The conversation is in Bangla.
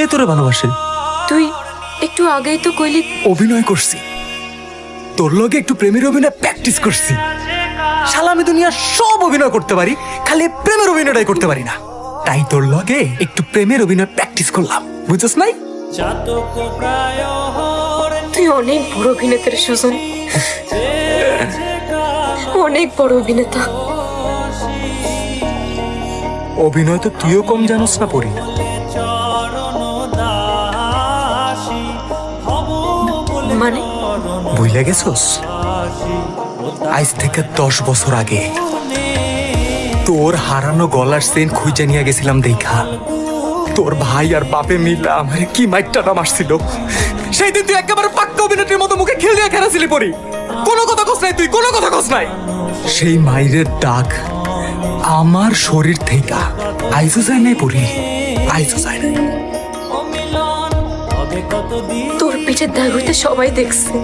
কে তোরে ভালোবাসে? তুই একটু আগেই তো কইলি অভিনয় করছি, তোর লগে একটু প্রেমের অভিনয় প্র্যাকটিস করছি। শালা আমি দুনিয়ার সব অভিনয় করতে পারি, খালি প্রেমের অভিনয়টাই করতে পারি না। তাই তোর লগে একটু প্রেমের অভিনয় প্র্যাকটিস করলাম, বুঝছস নাই? তুই অনেক বড় অভিনেতা রে সুজন, অনেক বড় অভিনেতা। অভিনয় তো তুইও কম জানোস না পরি। মানে বুঝলে গেছস, আজ থেকে 10 বছর আগে তোর হারানো গলার চেন খুঁজে নিয়ে গেছিলাম দেখা। তোর ভাই আর বাপে মিলে আমার কি মাইটটা মারছিল। সেই দিন তুই একেবারে পাক্কা অভিনেত্রীর মতো মুখে খেল দিয়ে খেলাছিলি পরি। কোনো কথা কস নাই তুই, কোনো কথা কস নাই। সেই মাইরের দাগ আমার শরীর থেকে আইসো যায় নাই পরি, আইসো যায় নাই। তোর পিঠের দাগ হইতে সবাই দেখছে।